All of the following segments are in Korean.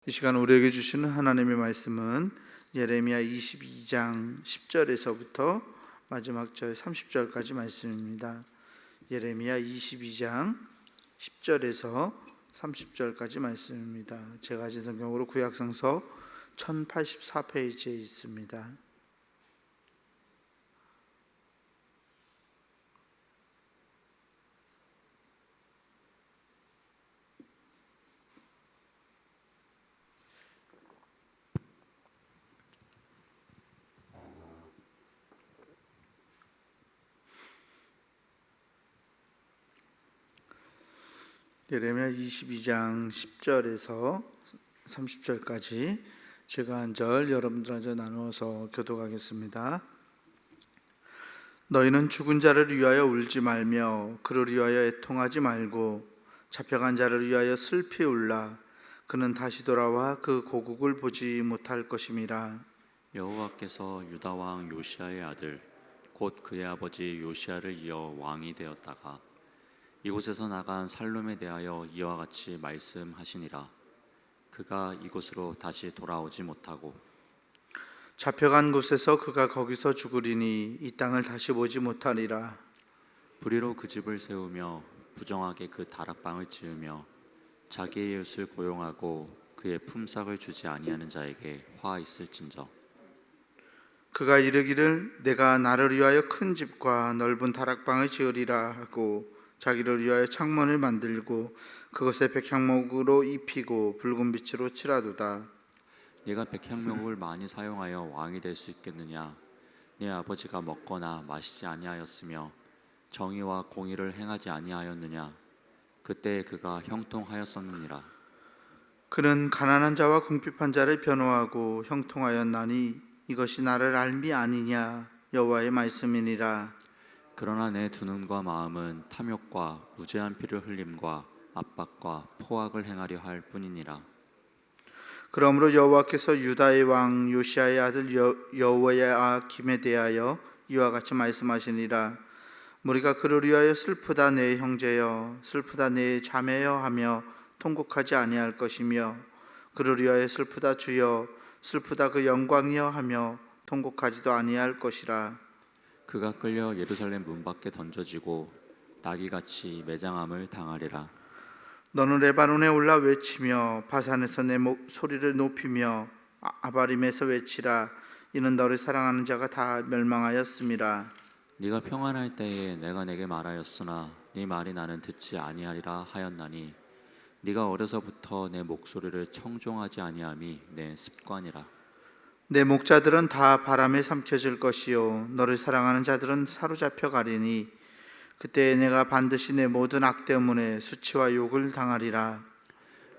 이 시간 우리에게 주시는 하나님의 말씀은 예레미야 22장 10절에서부터 마지막 절 30절까지 말씀입니다. 예레미야 22장 10절에서 30절까지 말씀입니다. 제가 가진 성경으로 구약성서 1084페이지에 있습니다. 예레미야 22장 10절에서 30절까지 제가 한 절 여러분들한테 나누어서 교독하겠습니다. 너희는 죽은 자를 위하여 울지 말며 그를 위하여 애통하지 말고 잡혀간 자를 위하여 슬피 울라. 그는 다시 돌아와 그 고국을 보지 못할 것임이라. 여호와께서 유다 왕 요시야의 아들 곧 그의 아버지 요시야를 이어 왕이 되었다가 이곳에서 나간 살룸에 대하여 이와 같이 말씀하시니라. 그가 이곳으로 다시 돌아오지 못하고 잡혀간 곳에서 그가 거기서 죽으리니 이 땅을 다시 보지 못하리라. 불의로 그 집을 세우며 부정하게 그 다락방을 지으며 자기의 이웃을 고용하고 그의 품삯을 주지 아니하는 자에게 화 있을진저. 그가 이르기를 내가 나를 위하여 큰 집과 넓은 다락방을 지으리라 하고 자기를 위하여 창문을 만들고 그것에 백향목으로 입히고 붉은 빛으로 칠하도다. 네가 백향목을 많이 사용하여 왕이 될 수 있겠느냐? 네 아버지가 먹거나 마시지 아니하였으며 정의와 공의를 행하지 아니하였느냐? 그때 그가 형통하였었느니라. 그는 가난한 자와 궁핍한 자를 변호하고 형통하였나니 이것이 나를 알미 아니냐? 여호와의 말씀이니라. 그러나 내 두 눈과 마음은 탐욕과 무죄한 피를 흘림과 압박과 포악을 행하려 할 뿐이니라. 그러므로 여호와께서 유다의 왕 요시야의 아들 여호야김에 대하여 이와 같이 말씀하시니라. 우리가 그를 위하여 슬프다 내 형제여, 슬프다 내 자매여 하며 통곡하지 아니할 것이며 그를 위하여 슬프다 주여, 슬프다 그 영광이여 하며 통곡하지도 아니할 것이라. 그가 끌려 예루살렘 문 밖에 던져지고 나귀같이 매장함을 당하리라. 너는 레바논에 올라 외치며 바산에서 내 소리를 높이며 아바림에서 외치라. 이는 너를 사랑하는 자가 다 멸망하였음이라. 네가 평안할 때에 내가 내게 말하였으나 네 말이 나는 듣지 아니하리라 하였나니 네가 어려서부터 내 목소리를 청종하지 아니함이 내 습관이라. 내 목자들은 다 바람에 삼켜질 것이요 너를 사랑하는 자들은 사로잡혀 가리니 그때 내가 반드시 내 모든 악 때문에 수치와 욕을 당하리라.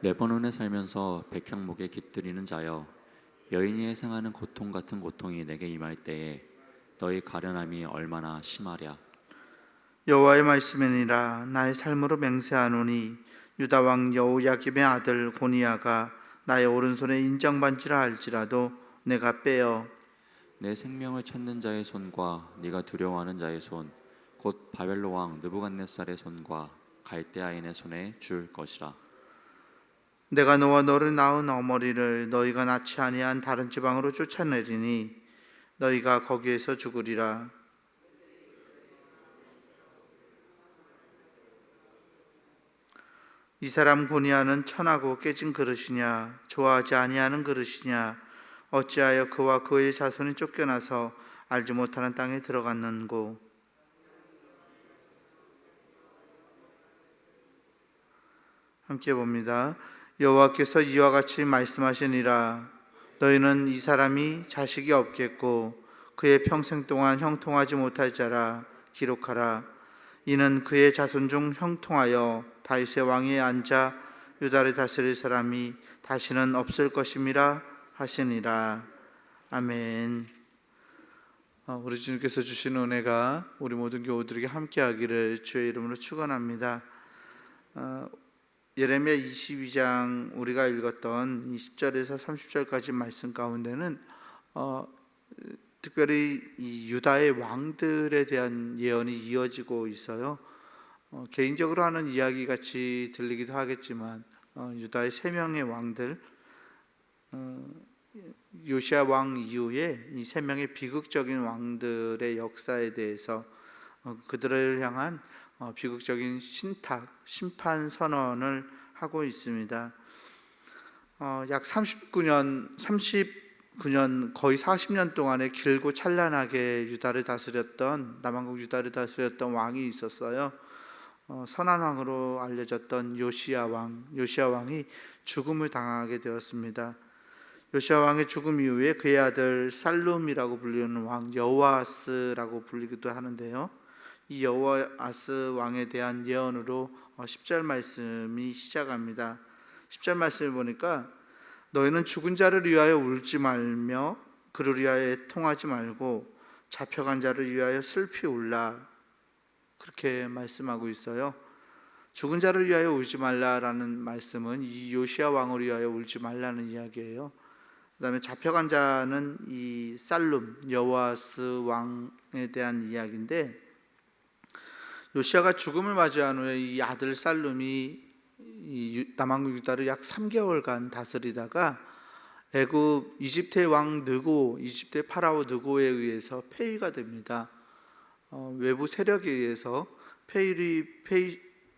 레바논에 살면서 백향목에 깃들이는 자여, 여인이 해상하는 고통 같은 고통이 내게 임할 때에 너희 가련함이 얼마나 심하랴. 여호와의 말씀이니라. 나의 삶으로 맹세하노니 유다 왕 여호야김의 아들 고니야가 나의 오른손에 인정반지라 할지라도 내가 빼어 내 생명을 찾는 자의 손과 네가 두려워하는 자의 손, 곧 바벨론 왕 느부갓네살의 손과 갈대아인의 손에 줄 것이라. 내가 너와 너를 낳은 어머니를 너희가 낳지 아니한 다른 지방으로 쫓아내리니 너희가 거기에서 죽으리라. 이 사람 고니야는 천하고 깨진 그릇이냐? 좋아하지 아니하는 그릇이냐? 어찌하여 그와 그의 자손이 쫓겨나서 알지 못하는 땅에 들어갔는고? 함께 봅니다. 여호와께서 이와 같이 말씀하시니라. 너희는 이 사람이 자식이 없겠고 그의 평생 동안 형통하지 못할 자라 기록하라. 이는 그의 자손 중 형통하여 다윗의 왕위에 앉아 유다를 다스릴 사람이 다시는 없을 것임이라 하시니라. 아멘. 우리 주님께서 주신 은혜가 우리 모든 교우들에게 함께하기를 주의 이름으로 축원합니다. 예레미야 22장 우리가 읽었던 20절에서 30절까지 말씀 가운데는 특별히 이 유다의 왕들에 대한 예언이 이어지고 있어요. 개인적으로 하는 이야기 같이 들리기도 하겠지만 유다의 3명의 왕들, 요시야 왕 이후에 이 세 명의 비극적인 왕들의 역사에 대해서 그들을 향한 비극적인 신탁, 심판 선언을 하고 있습니다. 약 39년 거의 40년 동안의 길고 찬란하게 유다를 다스렸던 남왕국 유다를 다스렸던 왕이 있었어요. 선한 왕으로 알려졌던 요시야 왕이 죽음을 당하게 되었습니다. 요시야 왕의 죽음 이후에 그의 아들 살룸이라고 불리는 왕 여호아스라고 불리기도 하는데요. 이 여호아스 왕에 대한 예언으로 10절 말씀이 시작합니다. 10절 말씀을 보니까 너희는 죽은 자를 위하여 울지 말며 그를 위하여 애통하지 말고 잡혀간 자를 위하여 슬피 울라, 그렇게 말씀하고 있어요. 죽은 자를 위하여 울지 말라라는 말씀은 이 요시야 왕을 위하여 울지 말라는 이야기예요. 그 다음에 잡혀간 자는 이 살룸 여호아스 왕에 대한 이야기인데, 요시야가 죽음을 맞이한 후에 이 아들 살룸이 이 남왕국 유다를 약 3개월간 다스리다가 애굽 이집트의 왕 느고, 이집트의 파라오 느고에 의해서 폐위가 됩니다. 외부 세력에 의해서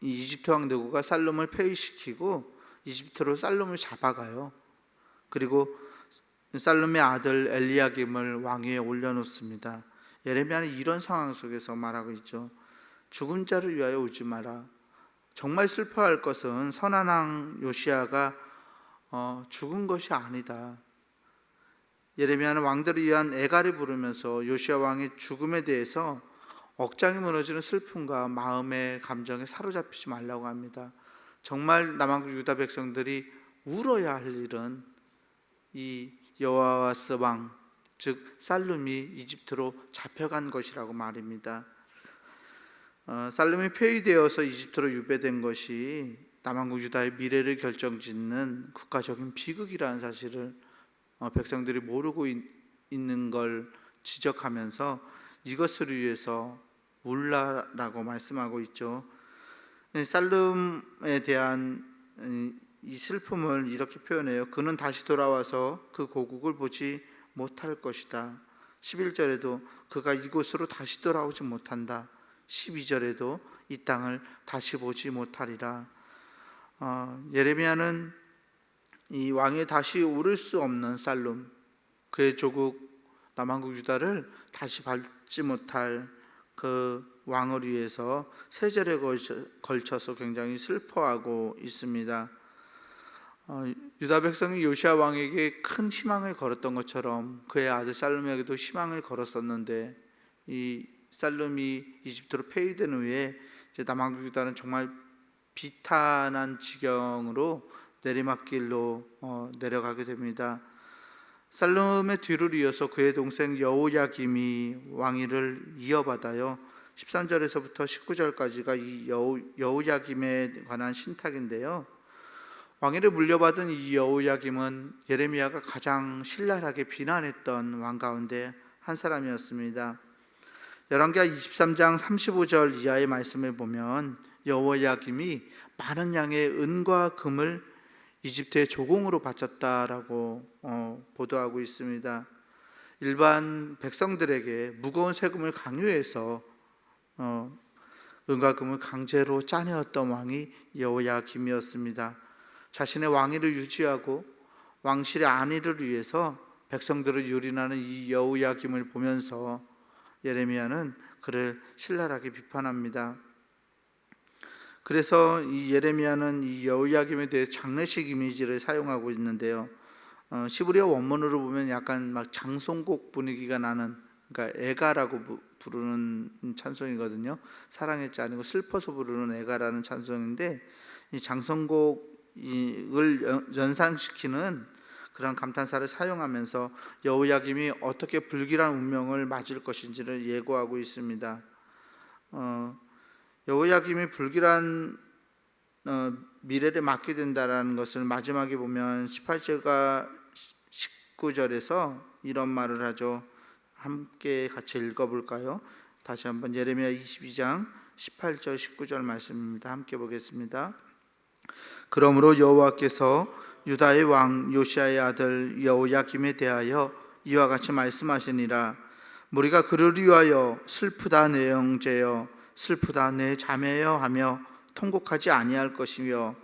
이집트 왕 느고가 살룸을 폐위시키고 이집트로 살룸을 잡아가요. 그리고 살룸의 아들 엘리야김을 왕위에 올려놓습니다. 예레미야는 이런 상황 속에서 말하고 있죠. 죽은 자를 위하여 울지 마라. 정말 슬퍼할 것은 선한 왕 요시야가 죽은 것이 아니다. 예레미야는 왕들을 위한 애가를 부르면서 요시야 왕의 죽음에 대해서 억장이 무너지는 슬픔과 마음의 감정에 사로잡히지 말라고 합니다. 정말 남왕국 유다 백성들이 울어야 할 일은 이 여호아스 왕, 즉 살룸이 이집트로 잡혀간 것이라고 말입니다. 살룸이 폐위되어서 이집트로 유배된 것이 남왕국 유다의 미래를 결정짓는 국가적인 비극이라는 사실을 백성들이 모르고 있는 걸 지적하면서 이것을 위해서 울라라고 말씀하고 있죠. 살룸에 대한 이 슬픔을 이렇게 표현해요. 그는 다시 돌아와서 그 고국을 보지 못할 것이다. 11절에도 그가 이곳으로 다시 돌아오지 못한다. 12절에도 이 땅을 다시 보지 못하리라. 예레미야는 이 왕이 다시 오를 수 없는 살룸, 그의 조국 남왕국 유다를 다시 밟지 못할 그 왕을 위해서 세 절에 걸쳐서 굉장히 슬퍼하고 있습니다. 유다 백성이 요시야 왕에게 큰 희망을 걸었던 것처럼 그의 아들 살룸에게도 희망을 걸었었는데, 이 살룸이 이집트로 폐위된 후에 이제 남왕국 유다는 정말 비탄한 지경으로 내리막길로 내려가게 됩니다. 살룸의 뒤를 이어서 그의 동생 여호야김이 왕위를 이어받아요. 13절에서부터 19절까지가 이 여호야김에 관한 신탁인데요. 왕위를 물려받은 이 여호야김은 예레미야가 가장 신랄하게 비난했던 왕 가운데 한 사람이었습니다. 열왕기하 23장 35절 이하의 말씀을 보면 여호야김이 많은 양의 은과 금을 이집트의 조공으로 바쳤다라고 보도하고 있습니다. 일반 백성들에게 무거운 세금을 강요해서 은과 금을 강제로 짜내었던 왕이 여호야김이었습니다. 자신의 왕위를 유지하고 왕실의 안위를 위해서 백성들을 유린하는 이 여호야김을 보면서 예레미야는 그를 신랄하게 비판합니다. 그래서 이 예레미야는 이 여호야김에 대해 장례식 이미지를 사용하고 있는데요. 시브리어 원문으로 보면 약간 막 장송곡 분위기가 나는, 그러니까 애가라고 부르는 찬송이거든요. 사랑했지 아니고 슬퍼서 부르는 애가라는 찬송인데, 이 장송곡을 연상시키는 그런 감탄사를 사용하면서 여호야김이 어떻게 불길한 운명을 맞을 것인지를 예고하고 있습니다. 여호야김이 불길한 미래를 맞게 된다라는 것을 마지막에 보면 18절과 19절에서 이런 말을 하죠. 함께 같이 읽어볼까요? 다시 한번 예레미야 22장 18절 19절 말씀입니다. 함께 보겠습니다. 그러므로 여호와께서 유다의 왕 요시아의 아들 여호야김에 대하여 이와 같이 말씀하시니라. 무리가 그를 위하여 슬프다 내 형제여, 슬프다 내 자매여 하며 통곡하지 아니할 것이며,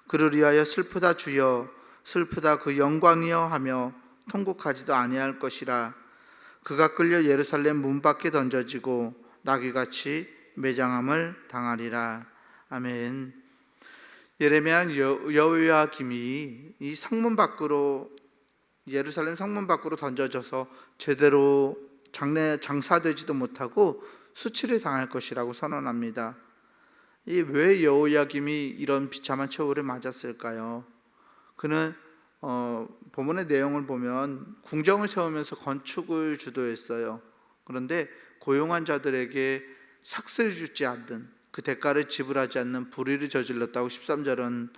그를 위하여 슬프다 주여, 슬프다 그 영광이여 하며 통곡하지도 아니할 것이라. 그가 끌려 예루살렘 문 밖에 던져지고 나귀같이 매장함을 당하리라. 아멘. 예레미야 여호야김이 이 성문 밖으로, 예루살렘 성문 밖으로 던져져서 제대로 장사되지도 못하고 수치를 당할 것이라고 선언합니다. 왜 여호야김이 이런 비참한 처우를 맞았을까요? 그는 본문의 내용을 보면 궁정을 세우면서 건축을 주도했어요. 그런데 고용한 자들에게 삭스를 주지 않는, 그 대가를 지불하지 않는 불의를 저질렀다고 13절은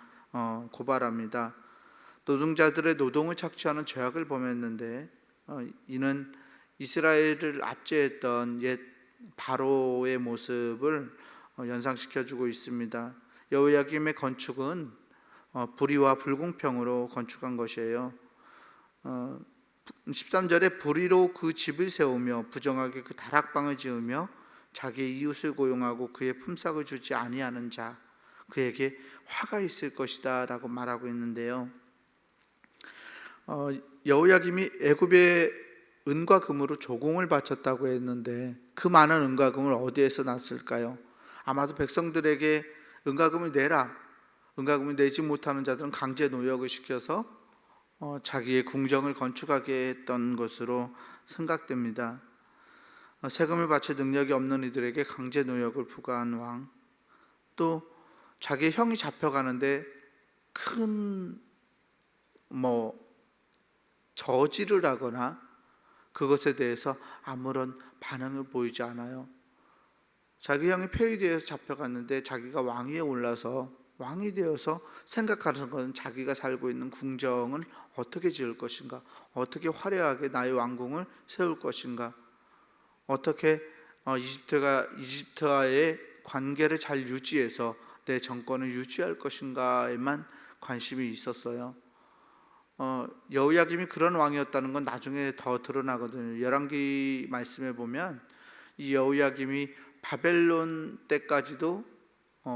고발합니다. 노동자들의 노동을 착취하는 죄악을 범했는데 이는 이스라엘을 압제했던 옛 바로의 모습을 연상시켜주고 있습니다. 여호야김의 건축은 불의와 불공평으로 건축한 것이에요. 13절에 불의로 그 집을 세우며 부정하게 그 다락방을 지으며 자기의 이웃을 고용하고 그의 품삯을 주지 아니하는 자, 그에게 화가 있을 것이다 라고 말하고 있는데요. 여호야김이 애굽의 은과 금으로 조공을 바쳤다고 했는데 그 많은 은과 금을 어디에서 났을까요? 아마도 백성들에게 은과 금을 내라, 은과 금을 내지 못하는 자들은 강제 노역을 시켜서 자기의 궁정을 건축하게 했던 것으로 생각됩니다. 세금을 바칠 능력이 없는 이들에게 강제 노역을 부과한 왕, 또 자기의 형이 잡혀가는데 큰 저지를 하거나 그것에 대해서 아무런 반응을 보이지 않아요. 자기 형이 폐위되어서 잡혀갔는데 자기가 왕위에 올라서 왕이 되어서 생각하는 것은 자기가 살고 있는 궁정을 어떻게 지을 것인가, 어떻게 화려하게 나의 왕궁을 세울 것인가, 어떻게 이집트와의 관계를 잘 유지해서 내 정권을 유지할 것인가에만 관심이 있었어요. 여호야김이 그런 왕이었다는 건 나중에 더 드러나거든요. 열왕기 말씀에 보면 이 여호야김이 바벨론 때까지도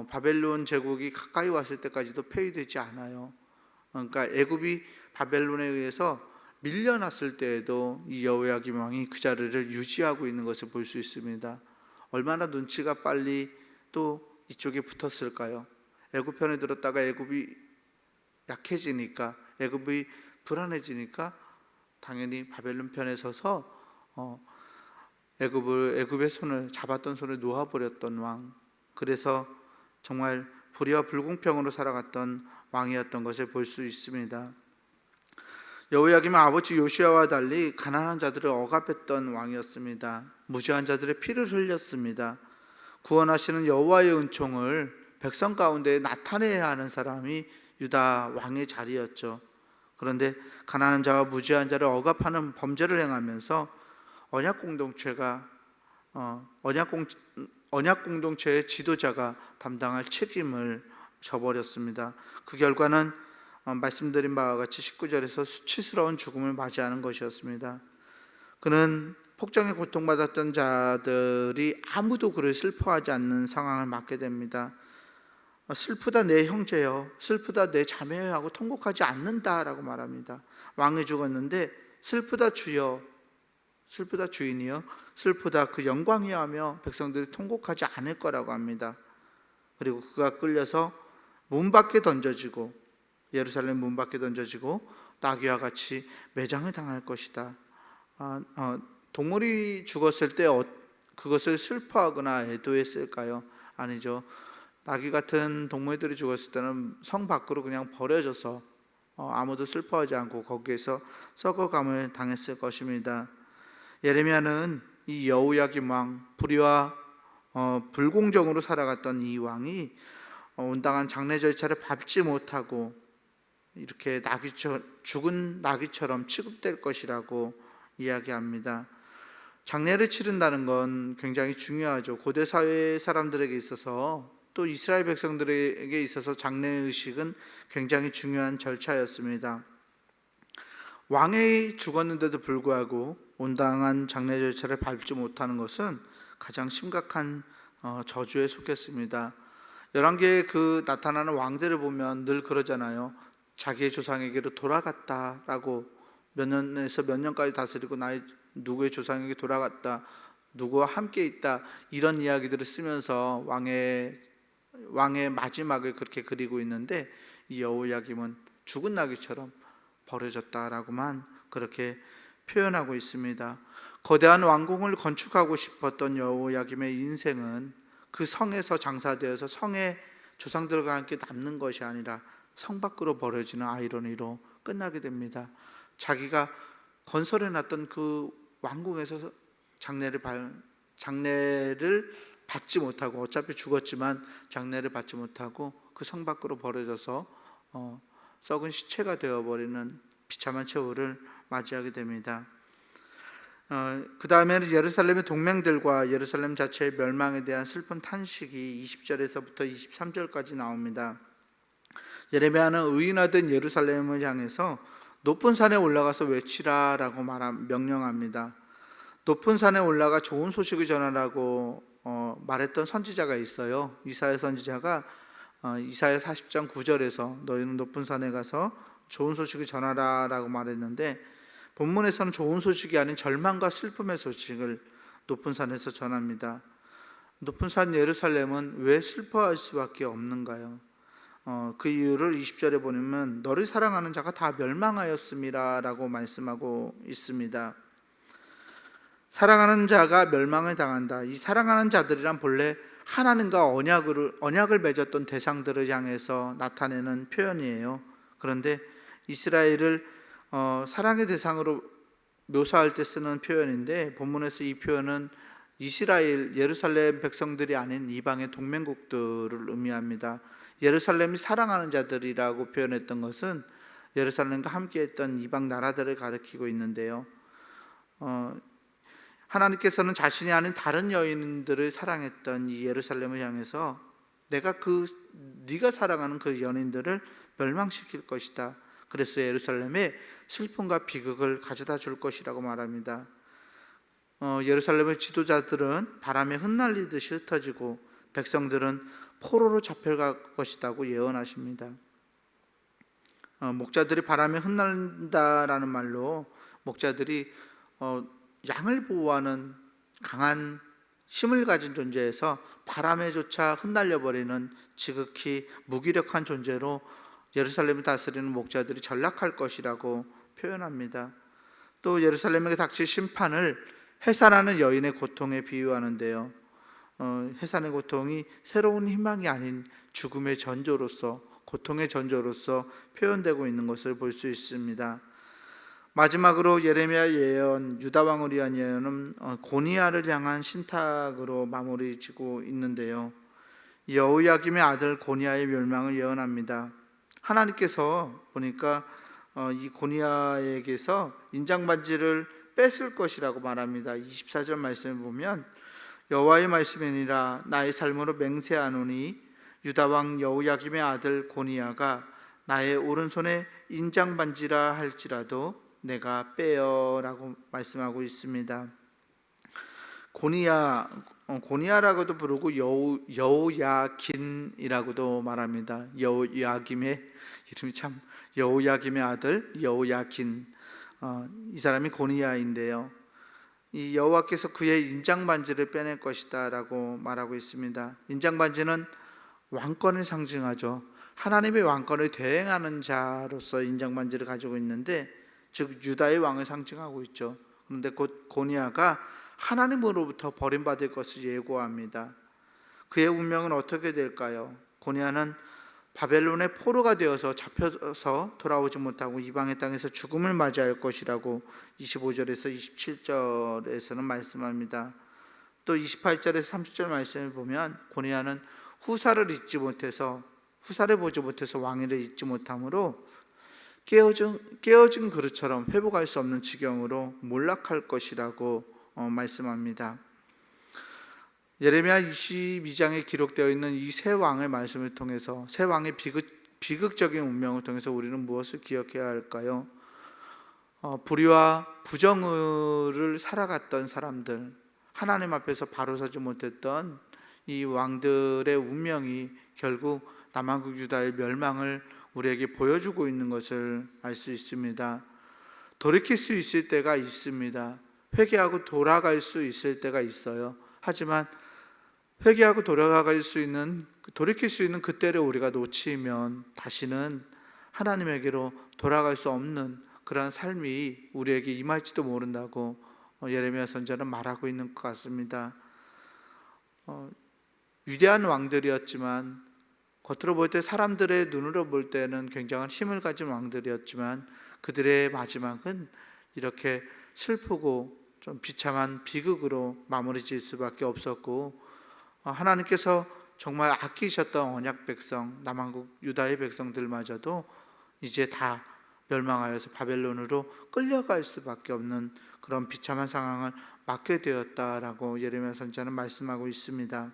바벨론 제국이 가까이 왔을 때까지도 폐위되지 않아요. 그러니까 애굽이 바벨론에 의해서 밀려났을 때에도 이 여호야김 왕이 그 자리를 유지하고 있는 것을 볼 수 있습니다. 얼마나 눈치가 빨리 또 이쪽에 붙었을까요? 애굽 편에 들었다가 애굽이 약해지니까, 애굽이 불안해지니까 당연히 바벨론 편에 서서 애굽의 손을, 잡았던 손을 놓아버렸던 왕, 그래서 정말 불의와 불공평으로 살아갔던 왕이었던 것을 볼 수 있습니다. 여호야김은 아버지 요시아와 달리 가난한 자들을 억압했던 왕이었습니다. 무죄한 자들의 피를 흘렸습니다. 구원하시는 여호와의 은총을 백성 가운데 나타내야 하는 사람이 유다 왕의 자리였죠. 그런데 가난한 자와 무죄한 자를 억압하는 범죄를 행하면서 언약 공동체의 지도자가 담당할 책임을 져버렸습니다. 그 결과는 말씀드린 바와 같이 19절에서 수치스러운 죽음을 맞이하는 것이었습니다. 그는 폭정에 고통받았던 자들이 아무도 그를 슬퍼하지 않는 상황을 맞게 됩니다. 슬프다 내 형제여, 슬프다 내 자매여 하고 통곡하지 않는다라고 말합니다. 왕이 죽었는데 슬프다 주여, 슬프다 주인이여, 슬프다 그 영광이여 하며 백성들이 통곡하지 않을 거라고 합니다. 그리고 그가 끌려서 문 밖에 던져지고, 예루살렘 문 밖에 던져지고 나귀와 같이 매장을 당할 것이다. 동물이 죽었을 때 그것을 슬퍼하거나 애도했을까요? 아니죠. 나귀 같은 동물들이 죽었을 때는 성 밖으로 그냥 버려져서 아무도 슬퍼하지 않고 거기에서 썩어감을 당했을 것입니다. 예레미야는 이 여호야김 왕, 불의와 불공정으로 살아갔던 이 왕이 온당한 장례 절차를 밟지 못하고 이렇게 죽은 나귀처럼 취급될 것이라고 이야기합니다. 장례를 치른다는 건 굉장히 중요하죠. 고대 사회 사람들에게 있어서 또 이스라엘 백성들에게 있어서 장례의식은 굉장히 중요한 절차였습니다. 왕이 죽었는데도 불구하고 온당한 장례 절차를 밟지 못하는 것은 가장 심각한 저주에 속했습니다. 열왕기에 그 나타나는 왕들을 보면 늘 그러잖아요. 자기의 조상에게로 돌아갔다라고, 몇 년에서 몇 년까지 다스리고 나의 누구의 조상에게 돌아갔다, 누구와 함께 있다, 이런 이야기들을 쓰면서 왕의 마지막을 그렇게 그리고 있는데, 이 여호야김은 죽은 나귀처럼 버려졌다라고만 그렇게 표현하고 있습니다. 거대한 왕궁을 건축하고 싶었던 여호야김의 인생은 그 성에서 장사되어서 성의 조상들과 함께 남는 것이 아니라 성 밖으로 버려지는 아이러니로 끝나게 됩니다. 자기가 건설해놨던 그 왕궁에서 장례를 받지 못하고, 어차피 죽었지만 장례를 받지 못하고 그 성 밖으로 버려져서 썩은 시체가 되어버리는 비참한 최후를 맞이하게 됩니다. 그 다음에는 예루살렘의 동맹들과 예루살렘 자체의 멸망에 대한 슬픈 탄식이 20절에서부터 23절까지 나옵니다. 예레미야는 의인화된 예루살렘을 향해서 높은 산에 올라가서 외치라라고 명령합니다. 높은 산에 올라가 좋은 소식을 전하라고 말했던 선지자가 있어요. 이사야 선지자가 이사야 40장 9절에서 너희는 높은 산에 가서 좋은 소식을 전하라라고 말했는데, 본문에서는 좋은 소식이 아닌 절망과 슬픔의 소식을 높은 산에서 전합니다. 높은 산 예루살렘은 왜 슬퍼할 수밖에 없는가요? 그 이유를 20절에 보면 너를 사랑하는 자가 다 멸망하였음이라 라고 말씀하고 있습니다. 사랑하는 자가 멸망을 당한다. 이 사랑하는 자들이란 본래 하나님과 언약을 맺었던 대상들을 향해서 나타내는 표현이에요. 그런데 이스라엘을 사랑의 대상으로 묘사할 때 쓰는 표현인데, 본문에서 이 표현은 이스라엘, 예루살렘 백성들이 아닌 이방의 동맹국들을 의미합니다. 예루살렘이 사랑하는 자들이라고 표현했던 것은 예루살렘과 함께했던 이방 나라들을 가리키고 있는데요. 하나님께서는 자신이 아닌 다른 여인들을 사랑했던 이 예루살렘을 향해서 네가 사랑하는 그 연인들을 멸망시킬 것이다. 그래서 예루살렘에 슬픔과 비극을 가져다 줄 것이라고 말합니다. 예루살렘의 지도자들은 바람에 흩날리듯이 흩어지고 백성들은 포로로 잡혀갈 것이라고 예언하십니다. 목자들이 바람에 흩날린다라는 말로 목자들이 양을 보호하는 강한 힘을 가진 존재에서 바람에조차 흩날려버리는 지극히 무기력한 존재로 예루살렘을 다스리는 목자들이 전락할 것이라고 표현합니다. 또 예루살렘에게 닥칠 심판을 해산하는 여인의 고통에 비유하는데요. 해산의 고통이 새로운 희망이 아닌 죽음의 전조로서, 고통의 전조로서 표현되고 있는 것을 볼 수 있습니다. 마지막으로 예레미야 예언, 유다 왕을 위한 예언은 고니야를 향한 신탁으로 마무리 지고 있는데요. 여호야김의 아들 고니야의 멸망을 예언합니다. 하나님께서 보니까 이 고니야에게서 인장반지를 뺏을 것이라고 말합니다. 24절 말씀을 보면 여호와의 말씀이니라 나의 삶으로 맹세하노니 유다 왕 여호야김의 아들 고니야가 나의 오른손에 인장반지라 할지라도 내가 빼어라고 말씀하고 있습니다. 고니야라고도 부르고 여호야긴이라고도 말합니다. 여호야김의 이름이 참, 여호야김의 아들 여호야긴, 이 사람이 고니야인데요. 이 여호와께서 그의 인장반지를 빼낼 것이다 라고 말하고 있습니다. 인장반지는 왕권을 상징하죠. 하나님의 왕권을 대행하는 자로서 인장반지를 가지고 있는데, 즉 유다의 왕을 상징하고 있죠. 그런데 곧 고니야가 하나님으로부터 버림받을 것을 예고합니다. 그의 운명은 어떻게 될까요? 고니야는 바벨론의 포로가 되어서 잡혀서 돌아오지 못하고 이방의 땅에서 죽음을 맞이할 것이라고 25절에서 27절에서는 말씀합니다. 또 28절에서 30절 말씀을 보면 고니야는 후사를 보지 못해서 왕위를 잊지 못함으로 깨어진 그릇처럼 회복할 수 없는 지경으로 몰락할 것이라고 말씀합니다. 예레미야 22장에 기록되어 있는 이 세 왕의 말씀을 통해서, 세 왕의 비극적인 운명을 통해서 우리는 무엇을 기억해야 할까요? 불의와 부정의를 살아갔던 사람들, 하나님 앞에서 바로 서지 못했던 이 왕들의 운명이 결국 남한국 유다의 멸망을 우리에게 보여주고 있는 것을 알 수 있습니다. 돌이킬 수 있을 때가 있습니다. 회개하고 돌아갈 수 있을 때가 있어요. 하지만 회개하고 돌이킬 수 있는 그때를 우리가 놓치면 다시는 하나님에게로 돌아갈 수 없는 그러한 삶이 우리에게 임할지도 모른다고 예레미야 선지자는 말하고 있는 것 같습니다. 위대한 왕들이었지만, 겉으로 볼 때, 사람들의 눈으로 볼 때는 굉장한 힘을 가진 왕들이었지만, 그들의 마지막은 이렇게 슬프고 좀 비참한 비극으로 마무리 지을 수밖에 없었고, 하나님께서 정말 아끼셨던 언약 백성, 남한국 유다의 백성들마저도 이제 다 멸망하여서 바벨론으로 끌려갈 수밖에 없는 그런 비참한 상황을 맞게 되었다라고 예레미야 선지자는 말씀하고 있습니다.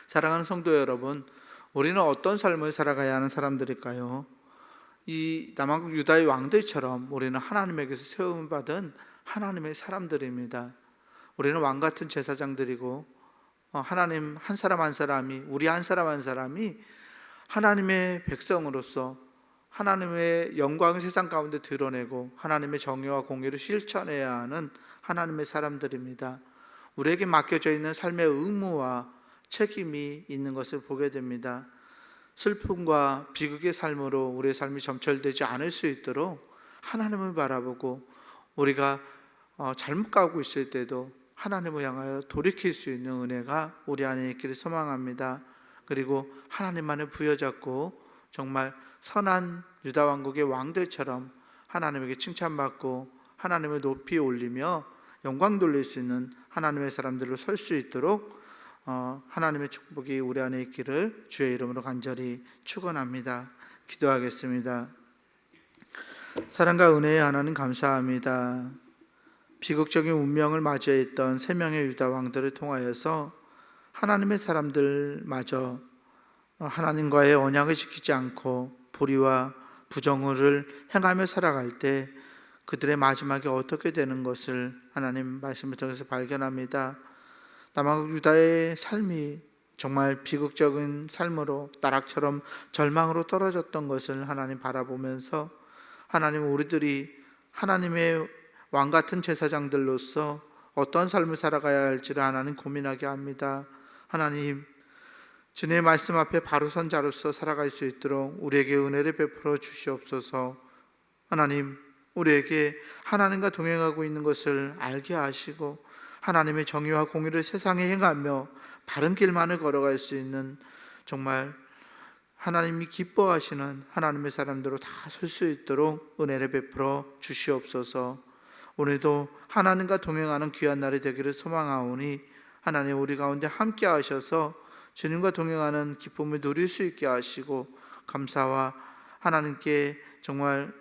사랑하는 성도 여러분, 우리는 어떤 삶을 살아가야 하는 사람들일까요? 이 남한국 유다의 왕들처럼 우리는 하나님에게서 세움받은 하나님의 사람들입니다. 우리는 왕같은 제사장들이고, 하나님 한 사람 한 사람이, 우리 한 사람 한 사람이 하나님의 백성으로서 하나님의 영광을 세상 가운데 드러내고 하나님의 정의와 공의를 실천해야 하는 하나님의 사람들입니다. 우리에게 맡겨져 있는 삶의 의무와 책임이 있는 것을 보게 됩니다. 슬픔과 비극의 삶으로 우리의 삶이 점철되지 않을 수 있도록 하나님을 바라보고, 우리가 잘못 가고 있을 때도 하나님을 향하여 돌이킬 수 있는 은혜가 우리 안에 있기를 소망합니다. 그리고 하나님만을 부여잡고 정말 선한 유다 왕국의 왕들처럼 하나님에게 칭찬받고 하나님을 높이 올리며 영광 돌릴 수 있는 하나님의 사람들로 설 수 있도록 하나님의 축복이 우리 안에 있기를 주의 이름으로 간절히 축원합니다. 기도하겠습니다. 사랑과 은혜의 하나님 감사합니다. 비극적인 운명을 맞이했던 세 명의 유다 왕들을 통하여서 하나님의 사람들마저 하나님과의 언약을 지키지 않고 불의와 부정을 행하며 살아갈 때 그들의 마지막이 어떻게 되는 것을 하나님 말씀을 통해서 발견합니다. 남한국 유다의 삶이 정말 비극적인 삶으로 나락처럼 절망으로 떨어졌던 것을 하나님 바라보면서, 하나님, 우리들이 하나님의 왕같은 제사장들로서 어떤 삶을 살아가야 할지를 하나님 고민하게 합니다. 하나님, 주님의 말씀 앞에 바로 선 자로서 살아갈 수 있도록 우리에게 은혜를 베풀어 주시옵소서. 하나님, 우리에게 하나님과 동행하고 있는 것을 알게 하시고 하나님의 정의와 공의를 세상에 행하며 바른 길만을 걸어갈 수 있는 정말 하나님이 기뻐하시는 하나님의 사람들로 다 설 수 있도록 은혜를 베풀어 주시옵소서. 오늘도 하나님과 동행하는 귀한 날이 되기를 소망하오니 하나님, 우리 가운데 함께 하셔서 주님과 동행하는 기쁨을 누릴 수 있게 하시고, 감사와 하나님께 정말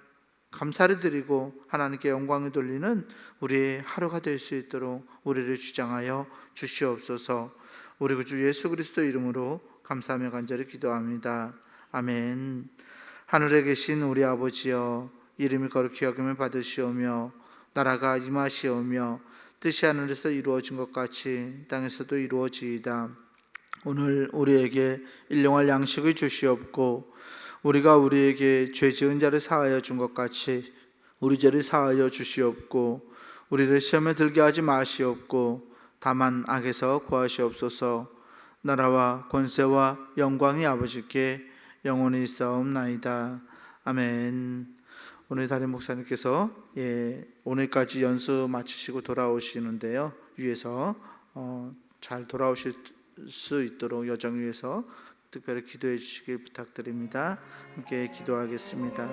감사를 드리고 하나님께 영광을 돌리는 우리의 하루가 될 수 있도록 우리를 주장하여 주시옵소서. 우리 구주 예수 그리스도 이름으로 감사하며 간절히 기도합니다. 아멘. 하늘에 계신 우리 아버지여, 이름이 거룩히 여김을 받으시오며 나라가 임하시오며 뜻이 하늘에서 이루어진 것 같이 땅에서도 이루어지이다. 오늘 우리에게 일용할 양식을 주시옵고, 우리가 우리에게 죄 지은 자를 사하여 준 것 같이 우리 죄를 사하여 주시옵고, 우리를 시험에 들게 하지 마시옵고 다만 악에서 구하시옵소서. 나라와 권세와 영광이 아버지께 영원히 있사옵나이다. 아멘. 오늘 담임 목사님께서 오늘까지 연수 마치시고 돌아오시는데요, 위에서 잘 돌아오실 수 있도록 여정 위에서 특별히 기도해 주시길 부탁드립니다. 함께 기도하겠습니다.